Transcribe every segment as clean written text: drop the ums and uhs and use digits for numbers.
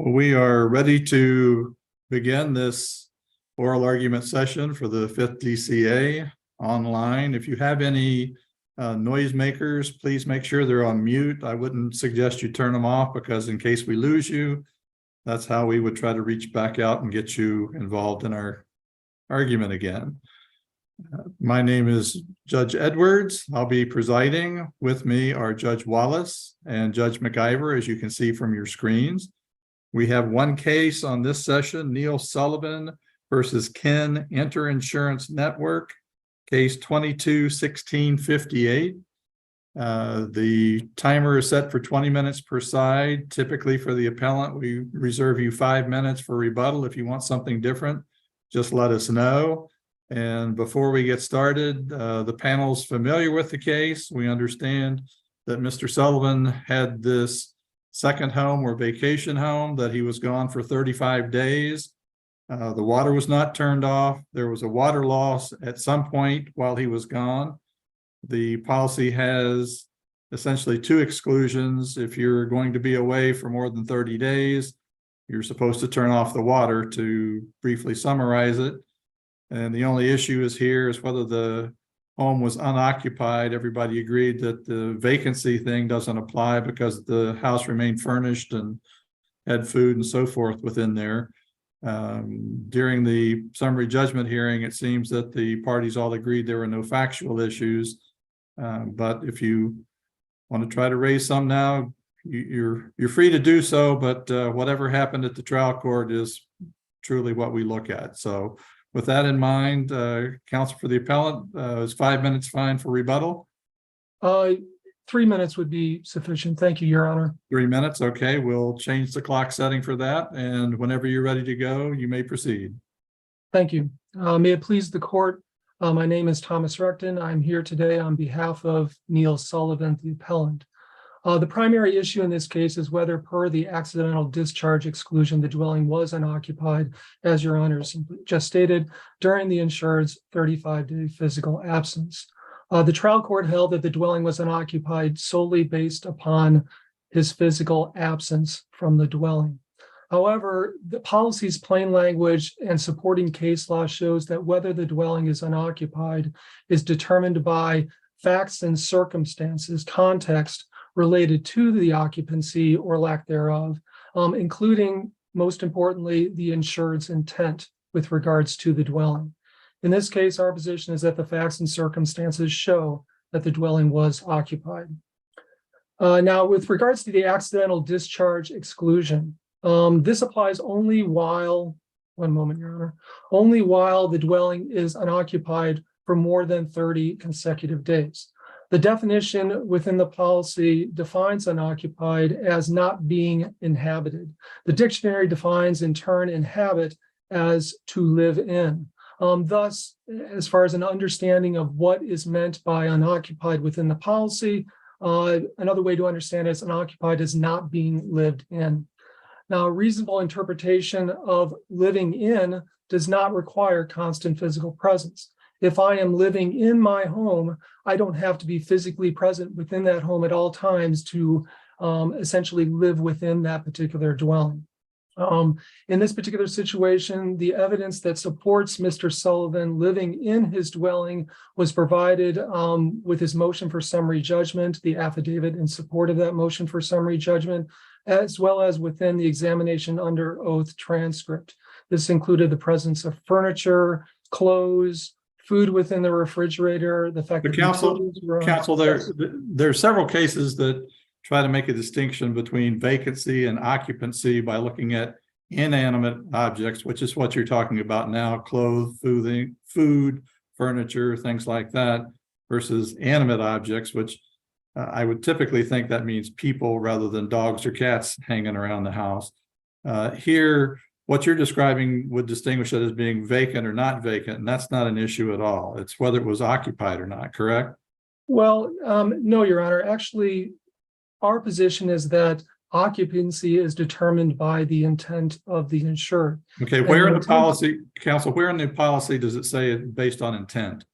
We are ready to begin this oral argument session for the 5th DCA online. If you have any noisemakers, please make sure they're on mute. I wouldn't suggest you turn them off because in case we lose you, that's how we would try to reach back out and get you involved in our argument again. My name is Judge Edwards. I'll be presiding. With me are Judge Wallace and Judge McIver, as you can see from your screens. We have one case on this session, Neil Sullivan versus Ken Interinsurance Network, case 22-1658. The timer is set for 20 minutes per side. Typically for the appellant, we reserve you 5 minutes for rebuttal. If you want something different, just let us know. And before we get started, the panel's familiar with the case. We understand that Mr. Sullivan had this second home or vacation home that he was gone for 35 days. The water was not turned off. There was a water loss at some point while he was gone. The policy has essentially 2 exclusions. If you're going to be away for more than 30 days, you're supposed to turn off the water, to briefly summarize it. And the only issue is whether the home was unoccupied. Everybody agreed that the vacancy thing doesn't apply because the house remained furnished and had food and so forth within there. During the summary judgment hearing, it seems that the parties all agreed there were no factual issues. But if you want to try to raise some now, you're free to do so. But whatever happened at the trial court is truly what we look at. So with that in mind, counsel for the appellant, is 5 minutes fine for rebuttal? 3 minutes would be sufficient. Thank you, Your Honor. 3 minutes. Okay, we'll change the clock setting for that. And whenever you're ready to go, you may proceed. Thank you. May it please the court. My name is Thomas Recton. I'm here today on behalf of Neil Sullivan, the appellant. The primary issue in this case is whether, per the accidental discharge exclusion, the dwelling was unoccupied, as Your Honor just stated, during the insured's 35-day physical absence. The trial court held that the dwelling was unoccupied solely based upon his physical absence from the dwelling. However, the policy's plain language and supporting case law shows that whether the dwelling is unoccupied is determined by facts and circumstances, context related to the occupancy or lack thereof, including, most importantly, the insured's intent with regards to the dwelling. In this case, our position is that the facts and circumstances show that the dwelling was occupied. Now, with regards to the accidental discharge exclusion, this applies only while, one moment, Your Honor, only while the dwelling is unoccupied for more than 30 consecutive days. The definition within the policy defines unoccupied as not being inhabited. The dictionary defines, in turn, inhabit as to live in. Thus, as far as an understanding of what is meant by unoccupied within the policy, another way to understand it is unoccupied as not being lived in. Now, a reasonable interpretation of living in does not require constant physical presence. If I am living in my home, I don't have to be physically present within that home at all times to essentially live within that particular dwelling. In this particular situation, the evidence that supports Mr. Sullivan living in his dwelling was provided with his motion for summary judgment, the affidavit in support of that motion for summary judgment, as well as within the examination under oath transcript. This included the presence of furniture, clothes, food within the refrigerator, the fact that counsel, there are several cases that try to make a distinction between vacancy and occupancy by looking at inanimate objects, which is what you're talking about now, clothes, food, furniture, things like that, versus animate objects, which I would typically think that means people rather than dogs or cats hanging around the house. Here, what you're describing would distinguish it as being vacant or not vacant, and that's not an issue at all. It's whether it was occupied or not, correct? Well, no, Your Honor. Actually, our position is that occupancy is determined by the intent of the insured. Okay, where in the policy, counsel, where in the policy does it say it's based on intent?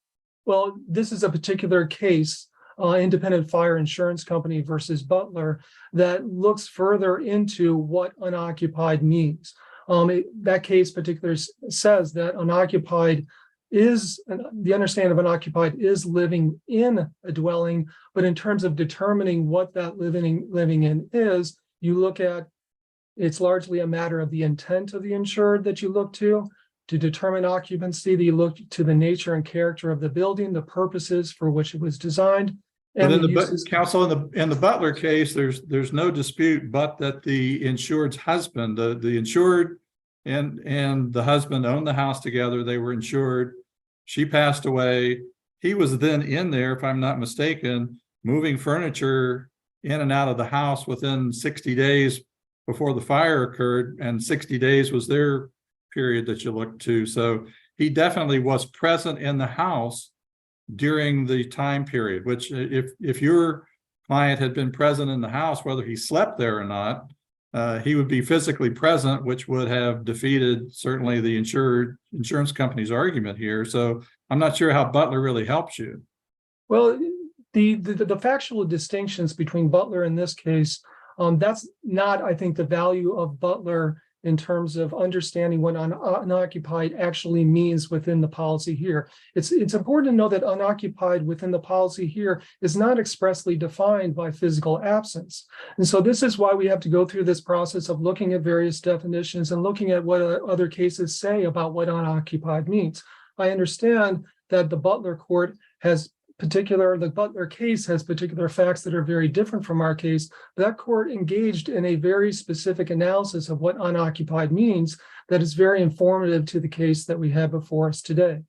Well, this is a particular case Independent Fire Insurance Company versus Butler, that looks further into what unoccupied means. That case particularly says that unoccupied is, the understanding of unoccupied is living in a dwelling, but in terms of determining what that living in is, you look at, it's largely a matter of the intent of the insured that you look to determine occupancy. That you look to the nature and character of the building, the purposes for which it was designed. But And in the the uses. counsel in the Butler case, there's no dispute, but that the insured's husband, the insured and the husband owned the house together. They were insured. She passed away. He was then in there, if I'm not mistaken, moving furniture in and out of the house within 60 days before the fire occurred, and 60 days was their period that you looked to. So he definitely was present in the house during the time period, which if your client had been present in the house, whether he slept there or not, he would be physically present, which would have defeated certainly the insurance company's argument here. So I'm not sure how Butler really helps you. Well, the factual distinctions between Butler in this case, that's not, I think, the value of Butler in terms of understanding what unoccupied actually means within the policy here. It's important to know that unoccupied within the policy here is not expressly defined by physical absence. And so this is why we have to go through this process of looking at various definitions and looking at what other cases say about what unoccupied means. I understand that the Butler court has the Butler case has particular facts that are very different from our case. That court engaged in a very specific analysis of what unoccupied means that is very informative to the case that we have before us today.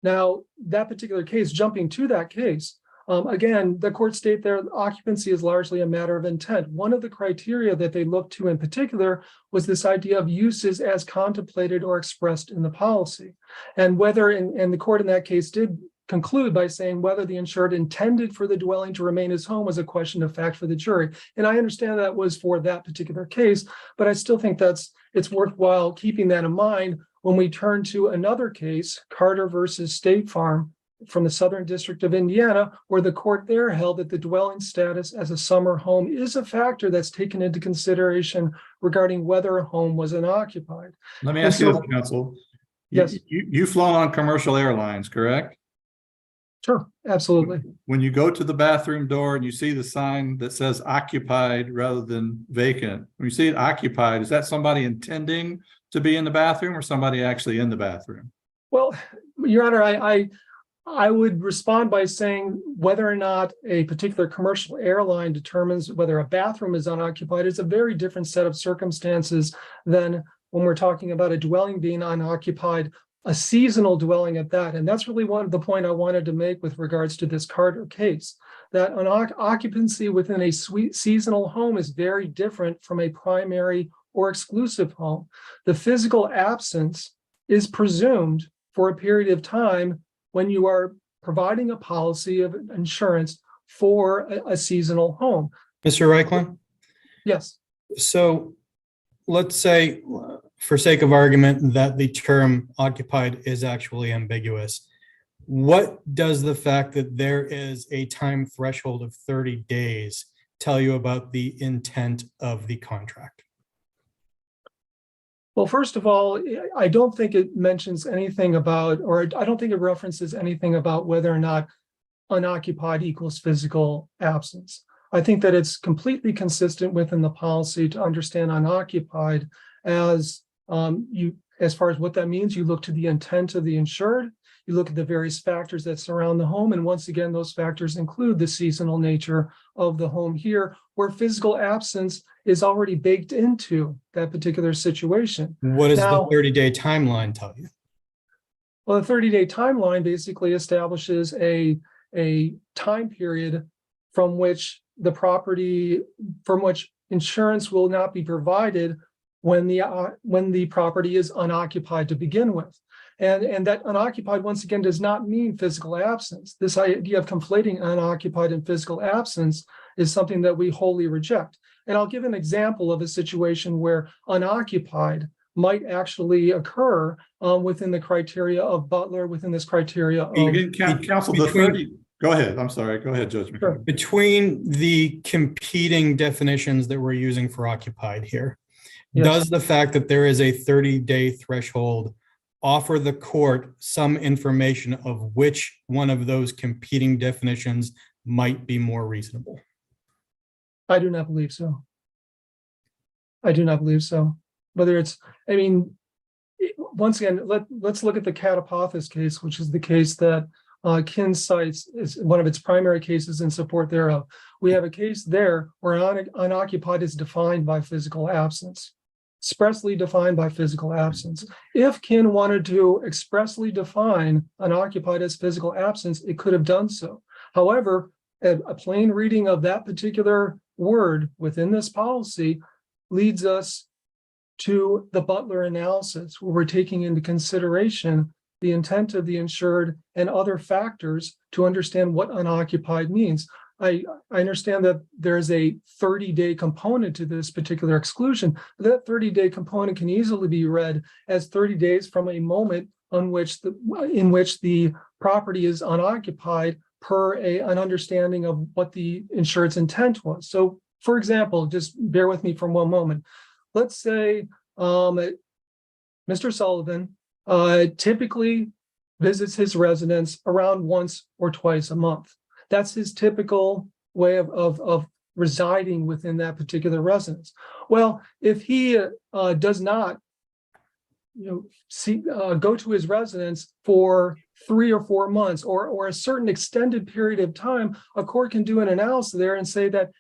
Now, that particular case, jumping to that case, again, the court state there, occupancy is largely a matter of intent. One of the criteria that they looked to in particular was this idea of uses as contemplated or expressed in the policy. And whether, and the court in that case did conclude by saying whether the insured intended for the dwelling to remain his home was a question of fact for the jury. And I understand that was for that particular case, but I still think it's worthwhile keeping that in mind when we turn to another case, Carter versus State Farm from the Southern District of Indiana, where the court there held that the dwelling status as a summer home is a factor that's taken into consideration regarding whether a home was unoccupied. Let me ask you this, counsel. Yes. You've flown on commercial airlines, correct? Sure, absolutely. When you go to the bathroom door and you see the sign that says occupied rather than vacant, when you see it occupied, is that somebody intending to be in the bathroom or somebody actually in the bathroom? Well, Your Honor, I would respond by saying whether or not a particular commercial airline determines whether a bathroom is unoccupied is a very different set of circumstances than when we're talking about a dwelling being unoccupied, a seasonal dwelling at that. And that's really the point I wanted to make with regards to this Carter case, that an occupancy within a seasonal home is very different from a primary or exclusive home. The physical absence is presumed for a period of time when you are providing a policy of insurance for a seasonal home. Mr. Reichlin? Yes. So let's say, for sake of argument, that the term occupied is actually ambiguous. What does the fact that there is a time threshold of 30 days tell you about the intent of the contract? Well, first of all, I don't think it mentions anything about, or I don't think it references anything about whether or not unoccupied equals physical absence. I think that it's completely consistent within the policy to understand unoccupied as as far as what that means. You look to the intent of the insured, you look at the various factors that surround the home. And once again, those factors include the seasonal nature of the home here, where physical absence is already baked into that particular situation. What does the 30-day timeline tell you? Well, the 30-day timeline basically establishes a time period from which insurance will not be provided when the property is unoccupied to begin with. And that unoccupied, once again, does not mean physical absence. This idea of conflating unoccupied and physical absence is something that we wholly reject. And I'll give an example of a situation where unoccupied might actually occur within the criteria of Butler, within this criteria of... Counsel, the Go ahead. I'm sorry. Go ahead, Judge Sure. McKee. Between the competing definitions that we're using for occupied here, Yes. does the fact that there is a 30-day threshold offer the court some information of which one of those competing definitions might be more reasonable? I do not believe so. I do not believe so. Whether it's, I mean, once again, let's look at the Catapothis case, which is the case that Kin cites is one of its primary cases in support thereof. We have a case there where unoccupied is defined by physical absence, expressly defined by physical absence. If Kin wanted to expressly define unoccupied as physical absence, it could have done so. However, a plain reading of that particular word within this policy leads us to the Butler analysis, where we're taking into consideration the intent of the insured and other factors to understand what unoccupied means. I understand that there's a 30-day component to this particular exclusion. That 30-day component can easily be read as 30 days from a moment in which the property is unoccupied per an understanding of what the insured's intent was. So, for example, just bear with me for one moment. Let's say Mr. Sullivan typically visits his residence around once or twice a month. That's his typical way of residing within that particular residence. Well, if he does not, go to his residence for 3 or 4 months or a certain extended period of time, a court can do an analysis there and say that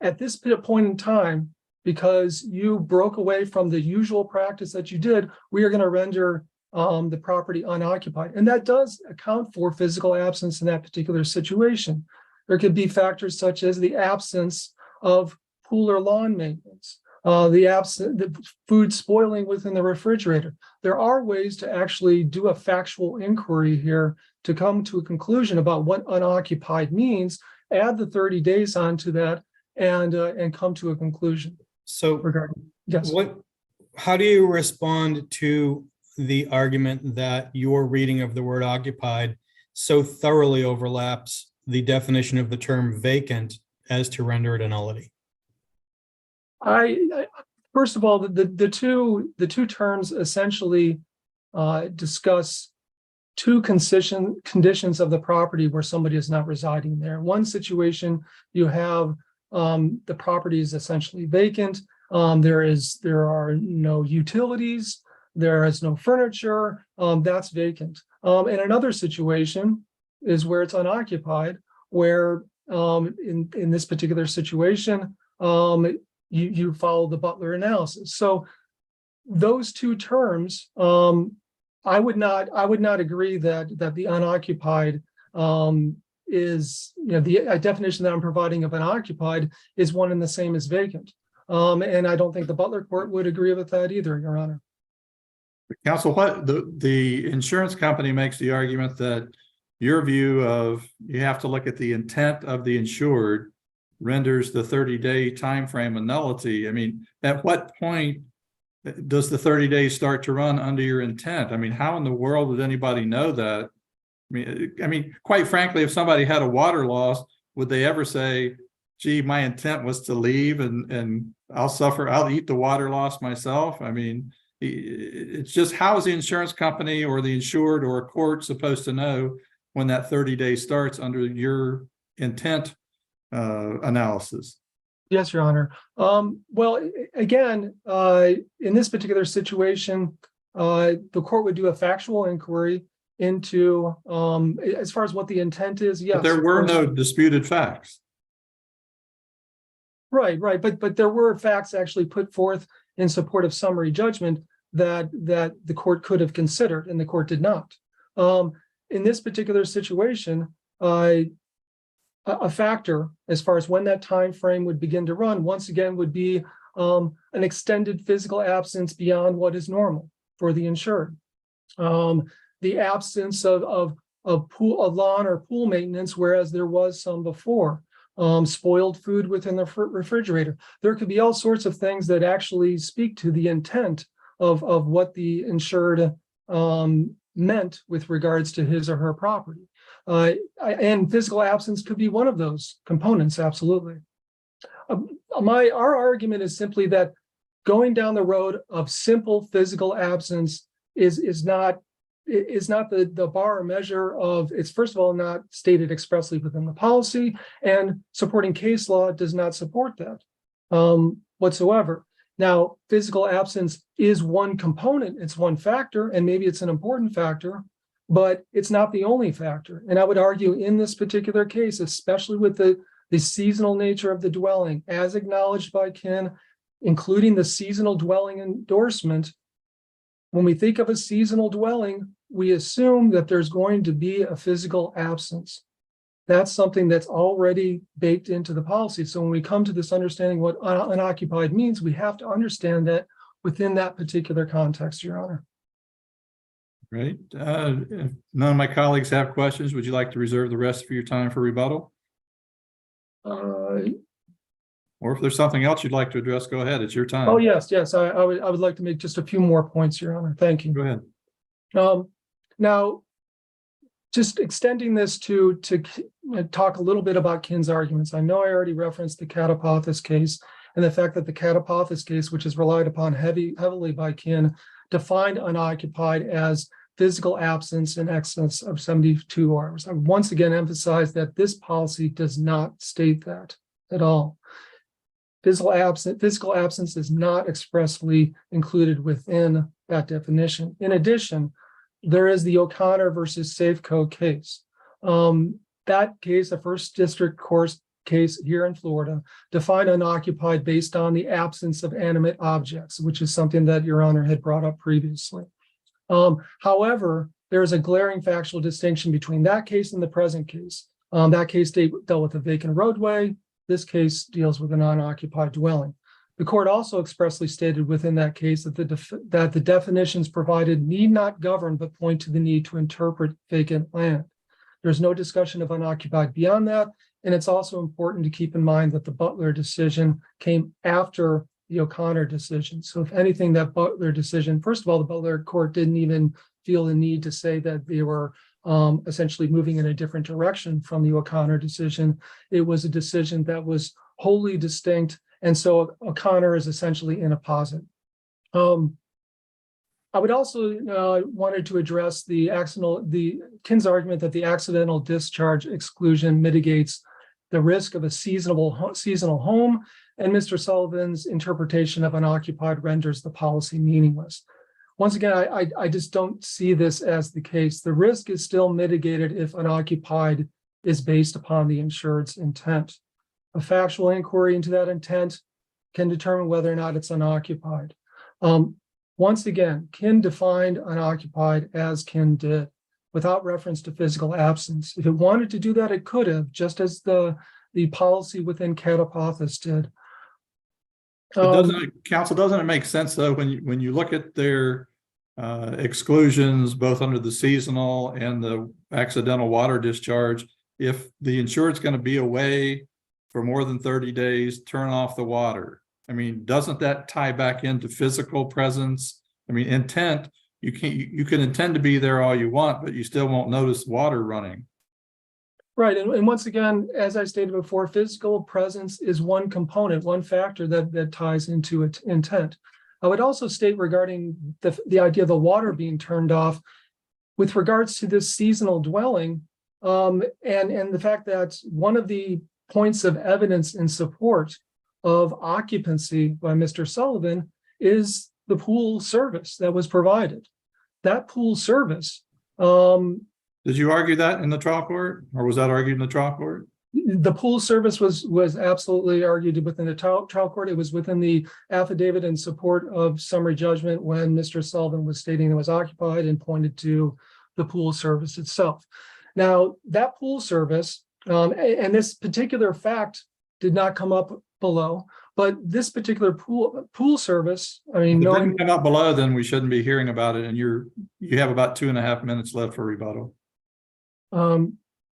at this point in time, because you broke away from the usual practice that you did, we are going to render the property unoccupied. And that does account for physical absence in that particular situation. There could be factors such as the absence of pool or lawn maintenance, the food spoiling within the refrigerator. There are ways to actually do a factual inquiry here to come to a conclusion about what unoccupied means, add the 30 days onto that, and come to a conclusion. So Regarding, yes. How do you respond to the argument that your reading of the word occupied so thoroughly overlaps the definition of the term vacant as to render it a nullity? First of all, the two terms essentially discuss two conditions of the property where somebody is not residing there. One situation, you have the property is essentially vacant. There are no utilities. There is no furniture. That's vacant. And another situation is where it's unoccupied, where in this particular situation, you follow the Butler analysis. So those two terms, I would not agree that the unoccupied is, the definition that I'm providing of unoccupied is one and the same as vacant. And I don't think the Butler court would agree with that either, Your Honor. Counsel, what the insurance company makes the argument that your view of you have to look at the intent of the insured renders the 30-day time frame a nullity. I mean, at what point does the 30 days start to run under your intent? I mean, how in the world would anybody know that? I mean, quite frankly, if somebody had a water loss, would they ever say, gee, my intent was to leave and I'll eat the water loss myself? I mean, it's just, how is the insurance company or the insured or a court supposed to know when that 30 days starts under your intent analysis? Yes, Your Honor. Well, again, in this particular situation, the court would do a factual inquiry into, as far as what the intent is. Yes, But there were no disputed facts. Right. But there were facts actually put forth in support of summary judgment that the court could have considered, and the court did not. In this particular situation, a factor as far as when that time frame would begin to run, once again, would be an extended physical absence beyond what is normal for the insured. The absence of lawn or pool maintenance, whereas there was some before. Spoiled food within the refrigerator. There could be all sorts of things that actually speak to the intent of what the insured meant with regards to his or her property. And physical absence could be one of those components, absolutely. Our argument is simply that going down the road of simple physical absence is not the bar or measure of, it's first of all not stated expressly within the policy, and supporting case law does not support that whatsoever. Now, physical absence is one component, it's one factor, and maybe it's an important factor, but it's not the only factor. And I would argue in this particular case, especially with the seasonal nature of the dwelling, as acknowledged by Ken, including the seasonal dwelling endorsement, when we think of a seasonal dwelling, we assume that there's going to be a physical absence. That's something that's already baked into the policy. So when we come to this understanding what unoccupied means, we have to understand that within that particular context, Your Honor. Great. If none of my colleagues have questions, would you like to reserve the rest of your time for rebuttal? Or if there's something else you'd like to address, go ahead. It's your time. Oh, yes. I would like to make just a few more points, Your Honor. Thank you. Go ahead. Now, just extending this to talk a little bit about Ken's arguments. I know I already referenced the Katapathis case and the fact that the Katapathis case, which is relied upon heavily by Ken, defined unoccupied as physical absence in excess of 72 hours. I would once again emphasize that this policy does not state that at all. Physical absence is not expressly included within that definition. In addition, there is the O'Connor versus Safeco case. That case, a first district court case here in Florida, defined unoccupied based on the absence of animate objects, which is something that Your Honor had brought up previously. However, there is a glaring factual distinction between that case and the present case. That case dealt with a vacant roadway. This case deals with an unoccupied dwelling. The court also expressly stated within that case that the definitions provided need not govern, but point to the need to interpret vacant land. There's no discussion of unoccupied beyond that. And it's also important to keep in mind that the Butler decision came after the O'Connor decision. So if anything, that Butler decision, first of all, the Butler court didn't even feel the need to say that they were essentially moving in a different direction from the O'Connor decision. It was a decision that was wholly distinct. And so O'Connor is essentially in a posit. I would also wanted to address Ken's argument that the accidental discharge exclusion mitigates the risk of a seasonal home, and Mr. Sullivan's interpretation of unoccupied renders the policy meaningless. Once again, I just don't see this as the case. The risk is still mitigated if unoccupied is based upon the insured's intent. A factual inquiry into that intent can determine whether or not it's unoccupied. Once again, Ken defined unoccupied as Ken did, without reference to physical absence. If it wanted to do that, it could have, just as the policy within Katapathis did. Doesn't it make sense though, when you look at their exclusions, both under the seasonal and the accidental water discharge, if the insured's going to be away for more than 30 days, turn off the water. I mean, doesn't that tie back into physical presence? I mean, intent, you can intend to be there all you want, but you still won't notice water running. Right. And once again, as I stated before, physical presence is one component, one factor that ties into its intent. I would also state regarding the idea of the water being turned off with regards to this seasonal dwelling, and the fact that one of the points of evidence in support of occupancy by Mr. Sullivan is the pool service that was provided. That pool service. Did you argue that in the trial court, or was that argued in the trial court? The pool service was absolutely argued within the trial court. It was within the affidavit in support of summary judgment when Mr. Sullivan was stating it was occupied and pointed to the pool service itself. Now, that pool service, and this particular fact did not come up below, but this particular pool service, I mean, If it didn't come up below, then we shouldn't be hearing about it. And you have about 2.5 minutes left for rebuttal.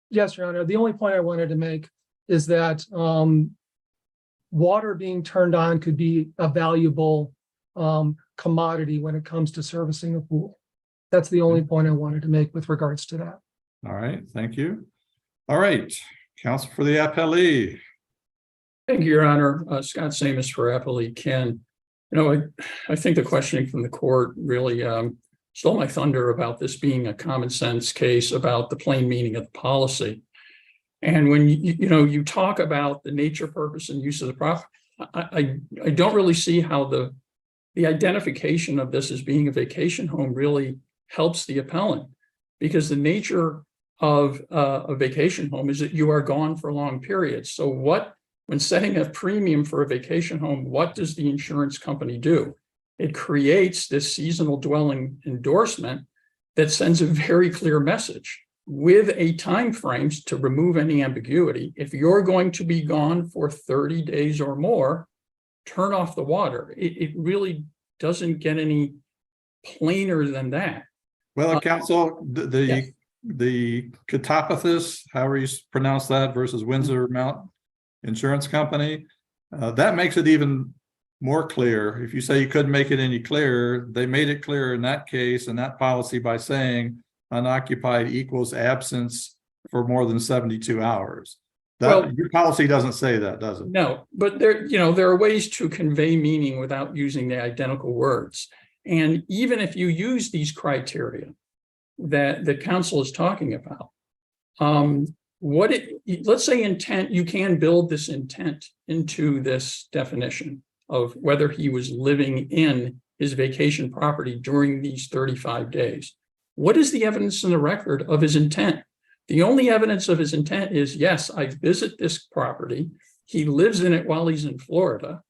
Yes, Your Honor. The only point I wanted to make is that water being turned on could be a valuable commodity when it comes to servicing a pool. That's the only point I wanted to make with regards to that. All right, thank you. All right, counsel for the appellee. Thank you, Your Honor. Scott Samus for appellee Ken. You know, I think the questioning from the court really stole my thunder about this being a common sense case about the plain meaning of the policy. And when you talk about the nature, purpose, and use of the property, I don't really see how the identification of this as being a vacation home really helps the appellant, because the nature of a vacation home is that you are gone for long periods. So when setting a premium for a vacation home, what does the insurance company do? It creates this seasonal dwelling endorsement that sends a very clear message with a time frame to remove any ambiguity. If you're going to be gone for 30 days or more, turn off the water. It really doesn't get any plainer than that. Well, counsel, yes. the Catopithis, however you pronounce that, versus Windsor Mount Insurance Company, that makes it even more clear. If you say you couldn't make it any clearer, they made it clear in that case and that policy by saying unoccupied equals absence for more than 72 hours. Your policy doesn't say that, does it? No, but there are ways to convey meaning without using the identical words. And even if you use these criteria that the council is talking about, let's say intent, you can build this intent into this definition of whether he was living in his vacation property during these 35 days. What is the evidence in the record of his intent? The only evidence of his intent is, yes, I visit this property. He lives in it while he's in Florida.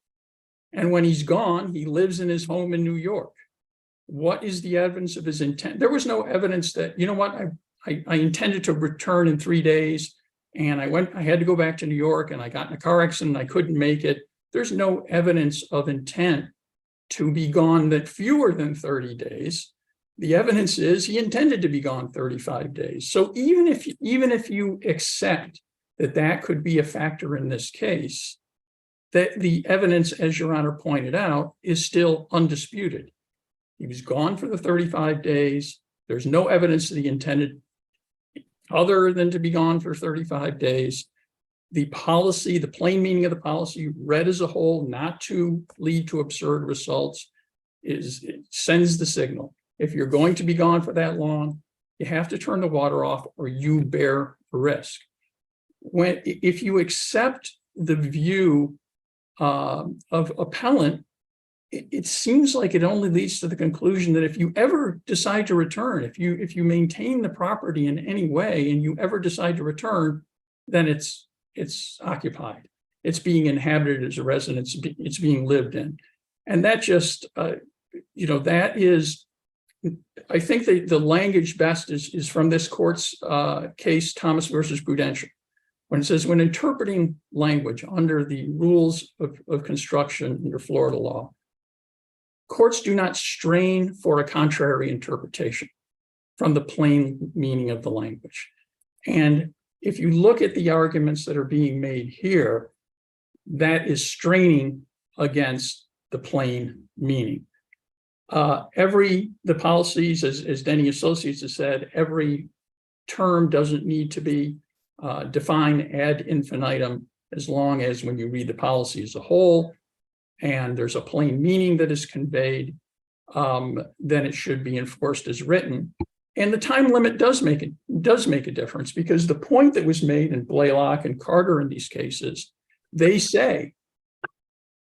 And when he's gone, he lives in his home in New York. What is the evidence of his intent? There was no evidence that, you know what, I intended to return in 3 days and I had to go back to New York and I got in a car accident and I couldn't make it. There's no evidence of intent to be gone that fewer than 30 days. The evidence is he intended to be gone 35 days. So even if you accept that could be a factor in this case, that the evidence, as Your Honor pointed out, is still undisputed. He was gone for the 35 days. There's no evidence that he intended other than to be gone for 35 days. The policy, the plain meaning of the policy, read as a whole, not to lead to absurd results, it sends the signal. If you're going to be gone for that long, you have to turn the water off or you bear the risk. If you accept the view of appellant, it seems like it only leads to the conclusion that if you ever decide to return, if you maintain the property in any way and you ever decide to return, then it's occupied. It's being inhabited as a residence. It's being lived in. And that just, that is, I think the language best is from this court's case, Thomas versus Prudential, when it says, when interpreting language under the rules of construction under Florida law, courts do not strain for a contrary interpretation from the plain meaning of the language. And if you look at the arguments that are being made here, that is straining against the plain meaning. The policies, as Denny Associates has said, every term doesn't need to be defined ad infinitum, as long as when you read the policy as a whole and there's a plain meaning that is conveyed, then it should be enforced as written. And the time limit does make a difference, because the point that was made in Blaylock and Carter in these cases, they say,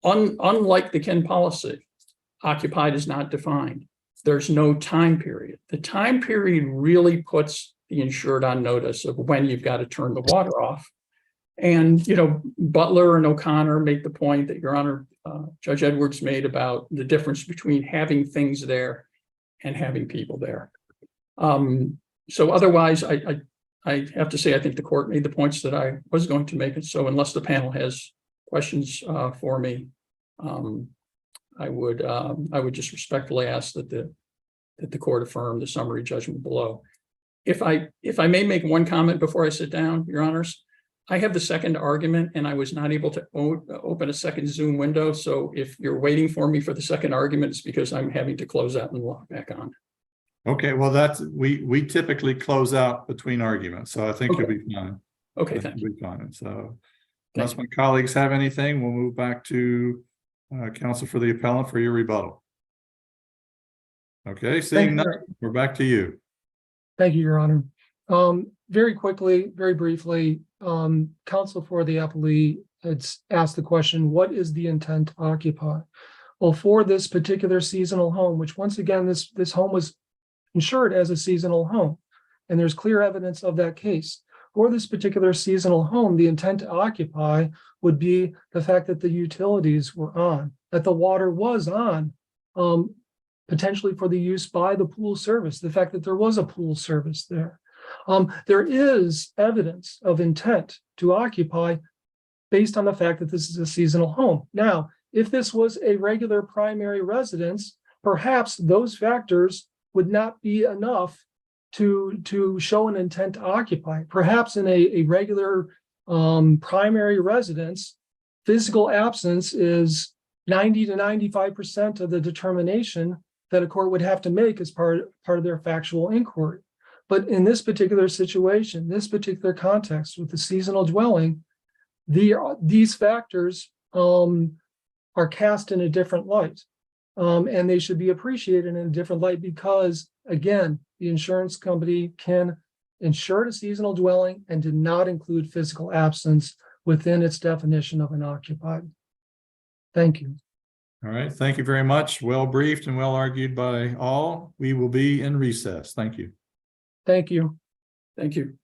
unlike the Ken policy, occupied is not defined. There's no time period. The time period really puts the insured on notice of when you've got to turn the water off. And, Butler and O'Connor make the point that Your Honor, Judge Edwards made about the difference between having things there and having people there. So otherwise, I have to say, I think the court made the points that I was going to make it. So unless the panel has questions for me, I would just respectfully ask that the court affirm the summary judgment below. If I may make one comment before I sit down, Your Honors, I have the second argument and I was not able to open a second Zoom window. So if you're waiting for me for the second argument, it's because I'm having to close out and log back on. Okay, well, we typically close out between arguments, so I think you'll be fine. Okay, I thank think you. you'll be fine. So Thank unless my colleagues have anything, we'll move back to counsel for the appellant for your rebuttal. Okay, seeing none, we're back to you. Thank you, Your Honor. Very quickly, very briefly, counsel for the appellee had asked the question, what is the intent to occupy? Well, for this particular seasonal home, which once again, this home was insured as a seasonal home, and there's clear evidence of that case. For this particular seasonal home, the intent to occupy would be the fact that the utilities were on, that the water was on, potentially for the use by the pool service, the fact that there was a pool service there. There is evidence of intent to occupy based on the fact that this is a seasonal home. Now, if this was a regular primary residence, perhaps those factors would not be enough to show an intent to occupy. Perhaps in a regular primary residence, physical absence is 90 to 95% of the determination that a court would have to make as part of their factual inquiry. But in this particular situation, this particular context with the seasonal dwelling, these factors are cast in a different light. And they should be appreciated in a different light because, again, the insurance company can insure a seasonal dwelling and did not include physical absence within its definition of an occupied. Thank you. All right, thank you very much. Well briefed and well argued by all. We will be in recess. Thank you. Thank you. Thank you.